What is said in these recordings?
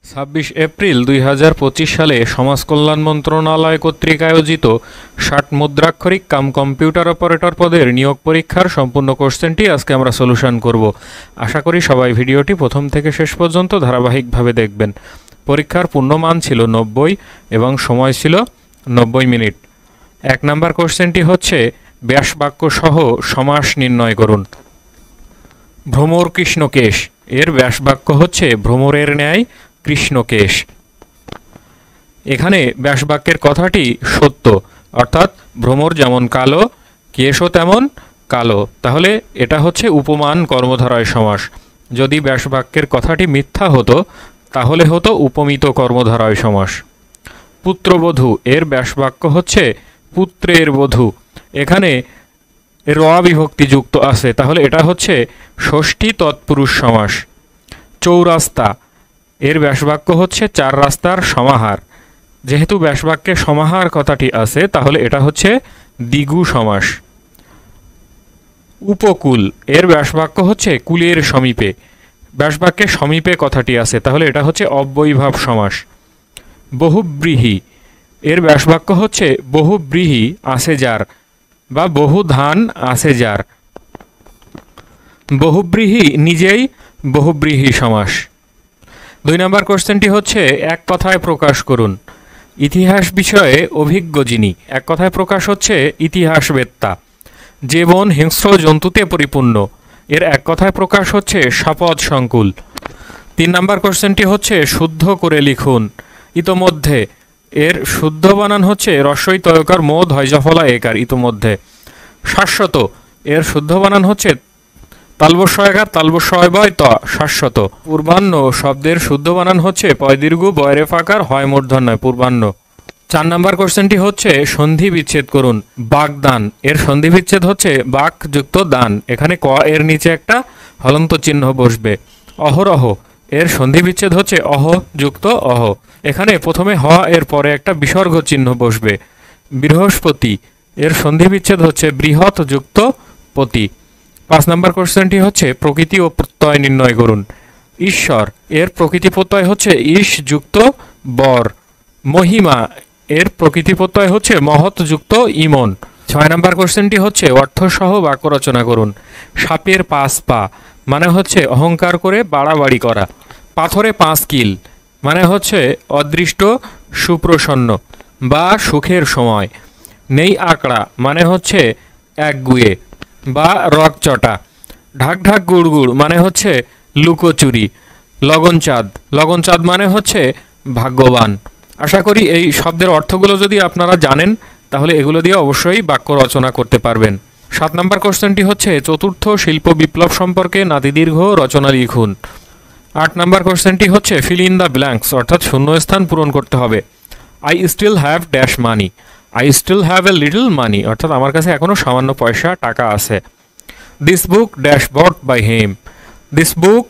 26 April 2025 সালে সমাজ কল্যাণ মন্ত্রণালয় কর্তৃক আয়োজিত 60 মুদ্রাক্ষরিক কাম কম্পিউটার অপারেটর পদের নিয়োগ পরীক্ষার সম্পূর্ণ কোশ্চেনটি আজকে আমরা সলিউশন করব। আশা করি সবাই ভিডিওটি প্রথম থেকে শেষ পর্যন্ত ধারাবাহিকভাবে দেখবেন। পরীক্ষার পূর্ণমান ছিল 90 এবং সময় ছিল 90 মিনিট। 1 নম্বর কোশ্চেনটি হচ্ছে ব্যাস বাক্য সহ সমাস নির্ণয় করুন। ভ্রমর কৃষ্ণকেশ এর ব্যাস বাক্য হচ্ছে ভ্রমরের ন্যায় কৃষ্ণকেশ। এখানে ব্যাসবাক্যের কথাটি সত্য, অর্থাৎ ভ্রমর যেমন কালো কেশও তেমন কালো, তাহলে এটা হচ্ছে উপমান কর্মধারয় সমাস। যদি ব্যাসবাক্যের কথাটি মিথ্যা হতো তাহলে হতো উপমিত কর্মধারয় সমাস। পুত্রবধূ এর ব্যাসবাক্য হচ্ছে পুত্রের বধূ। এখানে র বিভক্তি যুক্ত আছে, তাহলে এটা হচ্ছে ষষ্ঠী তৎপুরুষ সমাস। চৌরাস্তা এর ব্যাসবাক্য হচ্ছে চার রাস্তার সমাহার। যেহেতু ব্যাসবাক্যে সমাহার কথাটি আছে তাহলে এটা হচ্ছে দ্বিগু সমাস। উপকূল এর ব্যাসবাক্য হচ্ছে কুলের সমীপে। ব্যাসবাক্যে সমীপে কথাটি আছে তাহলে এটা হচ্ছে অব্যয়ীভাব সমাস। বহুব্রীহি এর ব্যাসবাক্য হচ্ছে বহুব্রীহি আছে যার বা বহু ধান আছে যার। বহুব্রীহি নিজেই বহুব্রীহি সমাস। 2 নম্বর কোশ্চেনটি হচ্ছে এক কথায় প্রকাশ করুন। ইতিহাস বিষয়ে অভিজ্ঞ যিনি। এক কথায় প্রকাশ হচ্ছে ইতিহাসবেত্তা। যে বন হিংস্র জন্তুতে পরিপূর্ণ এর এক কথায় প্রকাশ হচ্ছে সাপদ সংকুল। 3 নম্বর কোশ্চেনটি হচ্ছে শুদ্ধ করে লিখুন। ইতোমধ্যে এর শুদ্ধ বানান হচ্ছে রস্বই তয়কার মোদ হয়জফলা একার ইতোমধ্যে। শাশ্বত এর শুদ্ধ বানান হচ্ছে তালবস্যয়কার তালবস্যয় ত শাশ্বত। পূর্বাহ্ন শব্দের শুদ্ধ বানান হচ্ছে পয় দীর্ঘ বয়রে ফাকার হয় মূর্ধন্যয় পূর্বাহ্ন। 4 নম্বর কোশ্চেনটি হচ্ছে সন্ধি বিচ্ছেদ করুন। বাগদান এর সন্ধি বিচ্ছেদ হচ্ছে বাক যুক্ত দান। এখানে ক এর নিচে একটা হলন্ত চিহ্ন বসবে। অহরহ এর সন্ধি বিচ্ছেদ হচ্ছে অহ যুক্ত অহ। এখানে প্রথমে হ এর পরে একটা বিসর্গ চিহ্ন বসবে। বৃহস্পতি এর সন্ধি বিচ্ছেদ হচ্ছে বৃহৎ যুক্ত পতি। 5 নম্বর কোশ্চেনটি হচ্ছে প্রকৃতি ও প্রত্যয় নির্ণয় করুন। ঈশ্বর এর প্রকৃতি প্রত্যয় হচ্ছে ঈশ যুক্ত বর। মহিমা এর প্রকৃতি প্রত্যয় হচ্ছে মহৎ যুক্ত ইমন। 6 নম্বর কোশ্চেনটি হচ্ছে অর্থসহ বাক্য রচনা করুন। সাপের 5 পা মানে হচ্ছে অহংকার করে বাড়াবাড়ি করা। পাথরে 5 কিল মানে হচ্ছে অদৃষ্ট সুপ্রসন্ন বা সুখের সময়। নেই আকড়া মানে হচ্ছে একগুয়ে বা রকচটা। ঢাক ঢাক গুড় গুড় মানে হচ্ছে লুকোচুরি। লগনচাঁদ লগনচাঁদ মানে হচ্ছে ভাগ্যবান। আশা করি এই শব্দের অর্থগুলো যদি আপনারা জানেন তাহলে এগুলো দিয়ে অবশ্যই বাক্য রচনা করতে পারবেন। 7 নম্বর কোশ্চেনটি হচ্ছে চতুর্থ শিল্প বিপ্লব সম্পর্কে নাতিদীর্ঘ রচনা লিখুন। 8 নম্বর কোশ্চেনটি হচ্ছে ফিল ইন দ্য ব্ল্যাঙ্কস অর্থাৎ শূন্যস্থান পূরণ করতে হবে। I still have dash money. I still have a little money অর্থাৎ আমার কাছে এখনও সামান্য পয়সা টাকা আছে। This book dash bought by him. This book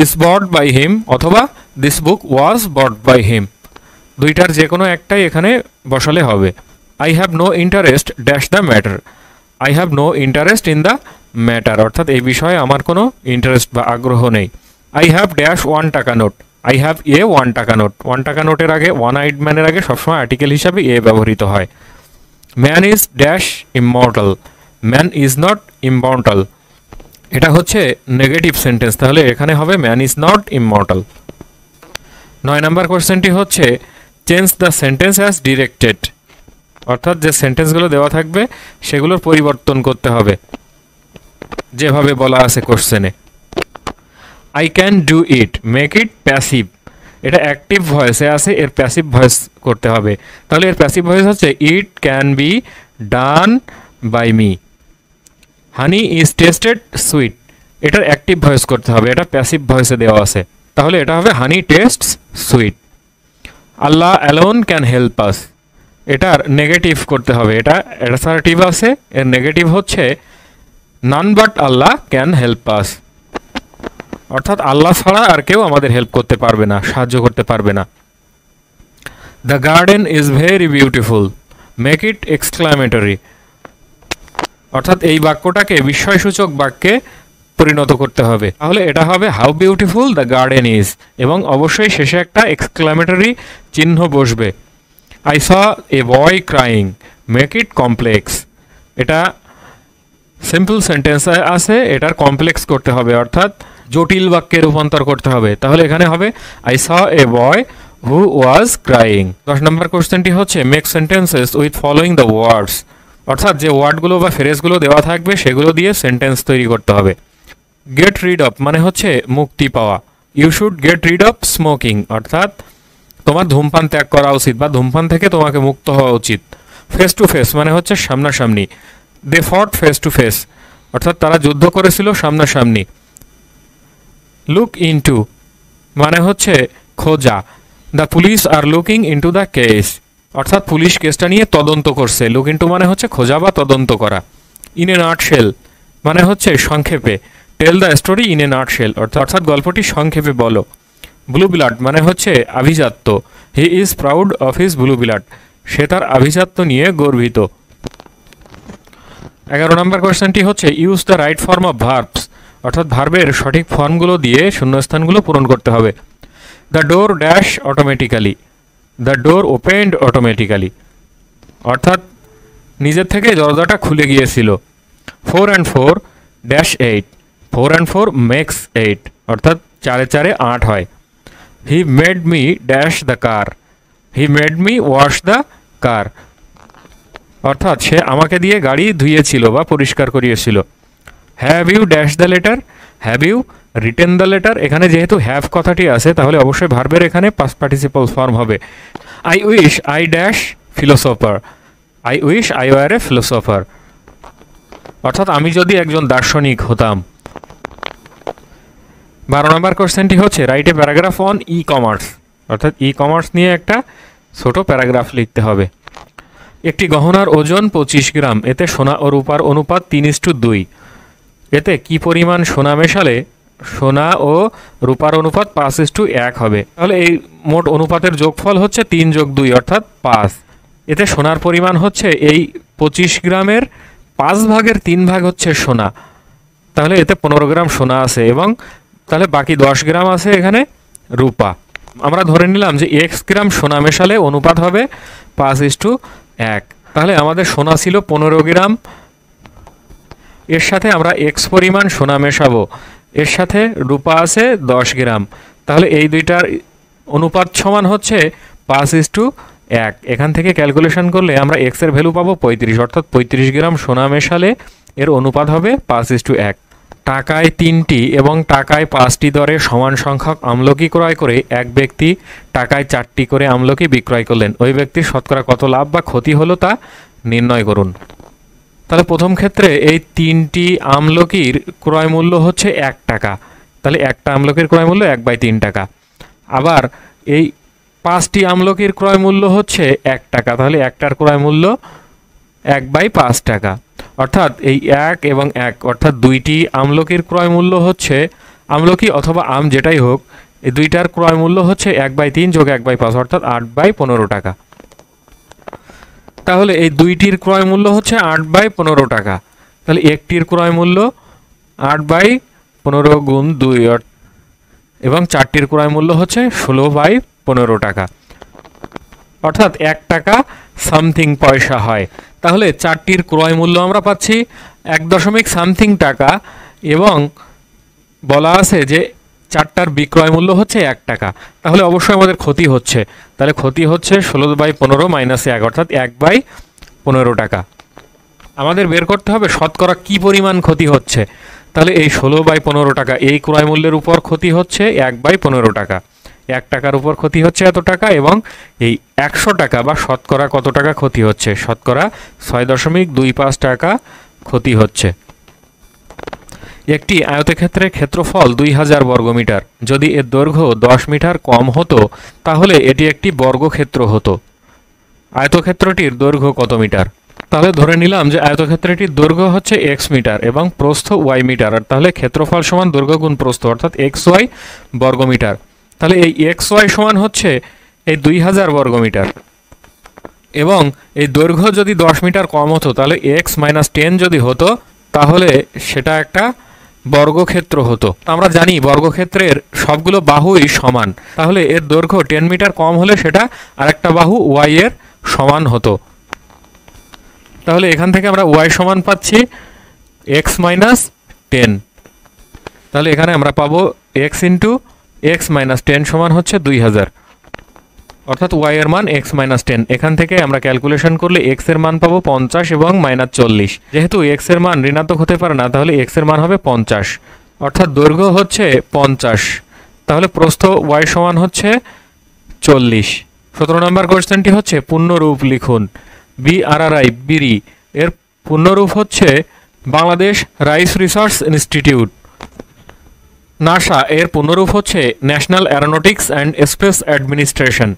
is bought by him অথবা this book was bot by হিম। দুইটার যে কোনো একটাই এখানে বসালে হবে। I have no interest dash the matter. I have no interest in the matter অর্থাৎ এই বিষয়ে আমার কোনো ইন্টারেস্ট বা আগ্রহ নেই। আই হ্যাভ ড্যাশ 1 টাকা নোট। আই হ্যাভ এ 1 টাকা নোট। 1 টাকা নোটের আগে ওয়ান আইড ম্যানের আগে সবসময় আর্টিকেল হিসাবে এ ব্যবহৃত হয়। Man is dash immortal. Man is not immortal. এটা হচ্ছে নেগেটিভ সেন্টেন্স, তাহলে এখানে হবে ম্যান ইজ নট ইমমর্টাল। 9 নম্বর কোশ্চেনটি হচ্ছে change the sentence as directed অর্থাৎ যে সেন্টেন্সগুলো দেওয়া থাকবে সেগুলোর পরিবর্তন করতে হবে যেভাবে বলা আছে কোশ্চেনে। I can do it make it passive. এটা অ্যাক্টিভ ভয়েসে আছে, এর প্যাসিভ ভয়েস করতে হবে। তাহলে এর প্যাসিভ ভয়েস হচ্ছে it can be done by me. Honey is tested sweet. এটার অ্যাক্টিভ ভয়েস করতে হবে, এটা প্যাসিভ ভয়েসে দেওয়া আছে, তাহলে এটা হবে honey tastes sweet. Allah alone can help us. এটার নেগেটিভ করতে হবে, এটা অ্যাসার্টিভ আছে, এর নেগেটিভ হচ্ছে none but Allah can help আস অর্থাৎ আল্লাহ ছাড়া আর কেউ আমাদের হেল্প করতে পারবে না, সাহায্য করতে পারবে না। The garden is very beautiful make it exclamatory অর্থাৎ এই বাক্যটাকে বিস্ময়সূচক বাক্যে পরিণত করতে হবে। তাহলে এটা হবে how beautiful the garden is, এবং অবশ্যই শেষে একটা এক্সক্লামেটরি চিহ্ন বসবে। I saw A boy crying, make it complex. এটা সিম্পল সেন্টেন্স আছে, এটার কমপ্লেক্স করতে হবে, অর্থাৎ জটিল বাক্যে রূপান্তর করতে হবে। তাহলে এখানে হবে I saw A boy who was crying. 10 নম্বর কোশ্চেনটি হচ্ছে make sentences with following the words, অর্থাৎ যে ওয়ার্ডগুলো বা ফ্রেজগুলো দেওয়া থাকবে সেগুলো দিয়ে সেন্টেন্স তৈরি করতে হবে। গেট রিড অফ মানে হচ্ছে মুক্তি পাওয়া। You should get rid of smoking, অর্থাৎ তোমার ধূমপান ত্যাগ করা উচিত বা ধূমপান থেকে তোমাকে মুক্ত হওয়া উচিত। ফেস টু ফেস মানে হচ্ছে সামনাসামনি। দে ফট ফেস টু ফেস, অর্থাৎ তারা যুদ্ধ করেছিল সামনাসামনি। লুক ইনটু মানে হচ্ছে খোঁজা। The police are looking into the case, অর্থাৎ পুলিশ কেসটা নিয়ে তদন্ত করছে। লুক ইনটু মানে হচ্ছে খোঁজা বা তদন্ত করা। ইন এ নাটশেল মানে হচ্ছে সংক্ষেপে। Tell the story in a nutshell, অর্থাৎ গল্পটি সংক্ষেপে বলো। ব্লু ব্লাড মানে হচ্ছে আভিজাত্য। He is proud of his blue blood, সে তার আভিজাত্য নিয়ে গর্বিত। 11 নম্বর কোয়েশ্চেনটি হচ্ছে use the right form of verbs, অর্থাৎ ভার্বের সঠিক ফর্মগুলো দিয়ে শূন্যস্থানগুলো পূরণ করতে হবে। The door dash automatically, the door opened automatically, অর্থাৎ নিজের থেকে দরজাটা খুলে গিয়েছিল। 4 and 4 ড্যাশ 8, 4 and 4 মেক্স 8, অর্থাৎ 4 এ 4 8 হয়। He made me dash the car, he made me wash the car, অর্থাৎ সে আমাকে দিয়ে গাড়ি ধুইয়েছিল বা পরিষ্কার করিয়েছিল। Have you dash the letter, have you written the letter, এখানে যেহেতু হ্যাভ কথাটি আছে তাহলে অবশ্যই ভার্বের এখানে পাস্ট পার্টিসিপল ফর্ম হবে। I wish I dash philosopher, I wish I were a philosopher, অর্থাৎ আমি যদি একজন দার্শনিক হতাম। 12 নম্বর কোশ্চেনটি হচ্ছে write a paragraph on e commerce, অর্থাৎ ই কমার্স নিয়ে একটা ছোট প্যারাগ্রাফ লিখতে হবে। একটি গহনার ওজন 25 গ্রাম, এতে সোনা ও রূপার অনুপাত 3:2, এতে কি পরিমাণ সোনা মেশালে সোনা ও রূপার অনুপাত 5:1 হবে। তাহলে এই মোট অনুপাতের যোগফল হচ্ছে 3 + 2 অর্থাৎ 5। এতে সোনার পরিমাণ হচ্ছে এই 25 গ্রামের 5 ভাগের 3 ভাগ হচ্ছে সোনা, তাহলে এতে 15 গ্রাম সোনা আছে এবং তাহলে বাকি 10 গ্রাম আছে এখানে রূপা। আমরা ধরে নিলাম যে x গ্রাম সোনা মেশালে অনুপাত হবে 5:1। তাহলে আমাদের সোনা ছিল 15 গ্রাম, এর সাথে আমরা x পরিমাণ সোনা মেশাবো, এর সাথে রূপা আছে 10 গ্রাম, তাহলে এই দুইটার অনুপাত সমান হচ্ছে 5:1। এখান থেকে ক্যালকুলেশন করলে আমরা x এর ভ্যালু পাবো 35, অর্থাৎ 35 গ্রাম সোনা মেশালে এর অনুপাত হবে 5:1। টাকায় 3টি এবং টাকায় 5টি দরে সমান সংখ্যক আমলকি ক্রয় করে এক ব্যক্তি টাকায় 4টি করে আমলকি বিক্রয় করলেন। ওই ব্যক্তির শতকরা কত লাভ বা ক্ষতি হলো তা নির্ণয় করুন। তাহলে প্রথম ক্ষেত্রে এই 3টি আমলকির ক্রয় মূল্য হচ্ছে 1 টাকা, তাহলে একটা আমলকির ক্রয় মূল্য 1/3 টাকা। আবার এই 5টি আমলকির ক্রয় মূল্য হচ্ছে 1 টাকা, তাহলে একটার ক্রয় মূল্য 1/5 টাকা, অর্থাৎ এই 1 এবং 1 অর্থাৎ 2টি আমলকির ক্রয় মূল্য হচ্ছে, আমলকি অথবা আম যেটাই হোক, এই দুইটার ক্রয় মূল্য হচ্ছে 1/3 + 1/5 অর্থাৎ 8/15 টাকা। তাহলে এই দুইটির ক্রয় মূল্য হচ্ছে 8/15 টাকা, তাহলে একটির ক্রয় মূল্য 8/15 × 2 এবং 4টির ক্রয় মূল্য হচ্ছে 16/15 টাকা, অর্থাৎ 1 টাকা সামথিং পয়সা হয়। তাহলে 4টির ক্রয় মূল্য আমরা পাচ্ছি 1.something টাকা এবং বলা আছে যে 4টার বিক্রয় মূল্য হচ্ছে 1 টাকা, তাহলে অবশ্যই আমাদের ক্ষতি হচ্ছে, তাহলে ক্ষতি হচ্ছে 16/15 - 1 অর্থাৎ 1/15 টাকা। আমাদের বের করতে হবে শতকরা কি পরিমাণ ক্ষতি হচ্ছে, তাহলে এই 16/15 টাকা এই ক্রয় মূল্যের উপর ক্ষতি হচ্ছে 1/15 টাকা, 1 টাকার উপর ক্ষতি হচ্ছে এত টাকা এবং এই 100 টাকা বা শতকরা কত টাকা ক্ষতি হচ্ছে, শতকরা 6.25 টাকা ক্ষতি হচ্ছে। একটি আয়তক্ষেত্রের ক্ষেত্রফল 2000 বর্গমিটার, যদি এর দৈর্ঘ্য 10 মিটার কম হতো তাহলে এটি একটি বর্গক্ষেত্র হতো। আয়তক্ষেত্রটির দৈর্ঘ্য কত মিটার? তাহলে ধরে নিলাম যে আয়তক্ষেত্রটির দৈর্ঘ্য হচ্ছে x মিটার এবং প্রস্থ y মিটার, আর তাহলে ক্ষেত্রফল সমান দৈর্ঘ্য গুণ প্রস্থ অর্থাৎ xy বর্গমিটার। তাহলে এই xy সমান হচ্ছে এই 2000 বর্গমিটার এবং এই দৈর্ঘ্য যদি 10 মিটার কম হতো তাহলে x - 10 যদি হতো তাহলে সেটা একটা বর্গক্ষেত্র হতো। আমরা জানি বর্গক্ষেত্রের সবগুলো বাহুই সমান, তাহলে এর দৈর্ঘ্য 10 মিটার কম হলে সেটা আরেকটা বাহু ওয়াই এর সমান হতো। তাহলে এখান থেকে আমরা ওয়াই সমান পাচ্ছি এক্স মাইনাস 10। তাহলে এখানে আমরা পাবো এক্স ইন্টু এক্স মাইনাস 10 সমান হচ্ছে 2000, অর্থাৎ ওয়াই এর মান এক্স মাইনাস 10। এখান থেকে আমরা ক্যালকুলেশন করলে এক্স এর মান পাবো 50 এবং মাইনাস 40। যেহেতু এক্স এর মান ঋণাত্মক হতে পারে না, তাহলে এক্স এর মান হবে 50, অর্থাৎ দৈর্ঘ্য হচ্ছে 50। তাহলে প্রস্থ ওয়াই সমান হচ্ছে 40। 17 নম্বর কোশ্চেনটি হচ্ছে পূর্ণরূপ লিখুন। BRRI বিরি এর পূর্ণরূপ হচ্ছে Bangladesh Rice Research Institute. NASA এর পূর্ণরূপ হচ্ছে National Aeronautics and Space Administration.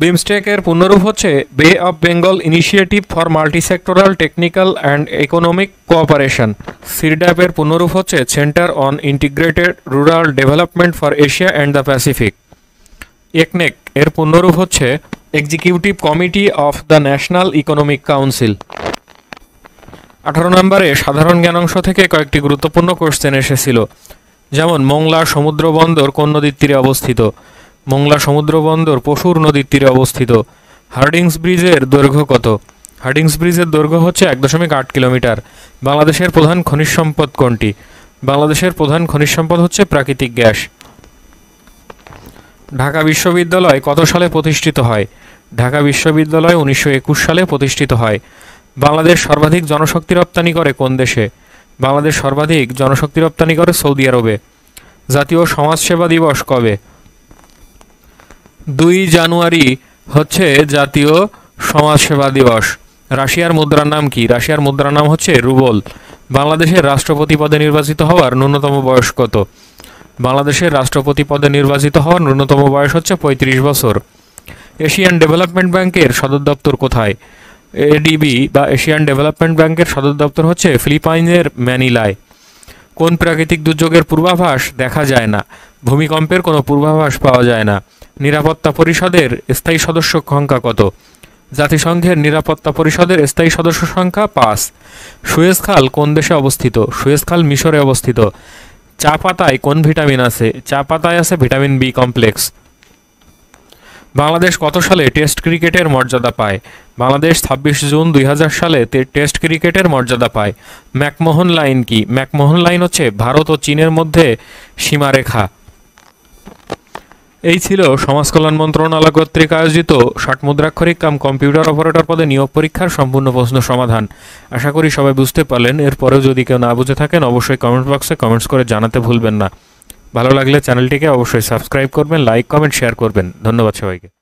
BIMSTEC এর পূর্ণরূপ হচ্ছে Bay of Bengal Initiative for Multisectoral Technical and Economic Cooperation. CIRDAP এর পূর্ণরূপ হচ্ছে Centre on Integrated Rural Development for Asia and the Pacific. একনেক এর পূর্ণরূপ হচ্ছে Executive Committee of the National Economic Council. 18 নম্বরে সাধারণ জ্ঞানাংশ থেকে কয়েকটি গুরুত্বপূর্ণ কোশ্চেন এসেছিল, যেমন মোংলা সমুদ্র বন্দর কোন নদীর তীরে অবস্থিত? মোংলা সমুদ্র বন্দর পশুর নদীর তীরে অবস্থিত। হার্ডিংস ব্রিজের দৈর্ঘ্য কত? হার্ডিংস ব্রিজের দৈর্ঘ্য হচ্ছে 1.8 কিলোমিটার। বাংলাদেশের প্রধান খনিজ সম্পদ কোনটি? বাংলাদেশের প্রধান খনিজ সম্পদ হচ্ছে প্রাকৃতিক গ্যাস। ঢাকা বিশ্ববিদ্যালয় কত সালে প্রতিষ্ঠিত হয়? ঢাকা বিশ্ববিদ্যালয় 1921 সালে প্রতিষ্ঠিত হয়। বাংলাদেশ সর্বাধিক জনশক্তি রপ্তানি করে কোন দেশে? বাংলাদেশ সর্বাধিক জনশক্তি রপ্তানি করে সৌদি আরবে। জাতীয় সমাজসেবা দিবস কবে? 2 জানুয়ারি হচ্ছে জাতীয় সমাজসেবা দিবস। রাশিয়ার মুদ্রার নাম কি? রাশিয়ার মুদ্রার নাম হচ্ছে রুবল। বাংলাদেশের রাষ্ট্রপতি পদে নির্বাচিত হওয়ার ন্যূনতম বয়স কত? বাংলাদেশের রাষ্ট্রপতি পদে নির্বাচিত হওয়ার ন্যূনতম বয়স হচ্ছে 35 বছর। এশিয়ান ডেভেলপমেন্ট ব্যাংকের সদর দপ্তর কোথায়? এডিবি বা এশিয়ান ডেভেলপমেন্ট ব্যাংকের সদর দপ্তর হচ্ছে ফিলিপাইনের ম্যানিলায়। কোন প্রাকৃতিক দুর্যোগের পূর্বাভাস দেখা যায় না? ভূমিকম্পের কোনো পূর্বাভাস পাওয়া যায় না। নিরাপত্তা পরিষদের স্থায়ী সদস্য সংখ্যা কত? জাতিসংঘের নিরাপত্তা পরিষদের স্থায়ী সদস্য সংখ্যা 5। সুয়েজ খাল কোন দেশে অবস্থিত? সুয়েজ খাল মিশরে অবস্থিত। চা পাতায় কোন ভিটামিন আছে? চা পাতায় আছে ভিটামিন বি কমপ্লেক্স। বাংলাদেশ কত সালে টেস্ট ক্রিকেটের মর্যাদা পায়? বাংলাদেশ 26 জুন 2000 সালে টেস্ট ক্রিকেটের মর্যাদা পায়। ম্যাকমোহন লাইন কি? ম্যাকমোহন লাইন হচ্ছে ভারত ও চীনের মধ্যে সীমারেখা। এই ছিল সমাজ কল্যাণ মন্ত্রণালয় কর্তৃক আয়োজিত 60 মুদ্রাক্ষরিক কাম কম্পিউটার অপারেটর পদে নিয়োগ পরীক্ষার সম্পূর্ণ প্রশ্ন সমাধান। আশা করি সবাই বুঝতে পারলেন। এরপরেও যদি কেউ না বুঝে থাকেন অবশ্যই কমেন্ট বক্সে কমেন্টস করে জানাতে ভুলবেন না। ভালো লাগলে চ্যানেলটিকে অবশ্যই সাবস্ক্রাইব করবেন, লাইক কমেন্ট শেয়ার করবেন। ধন্যবাদ সবাইকে।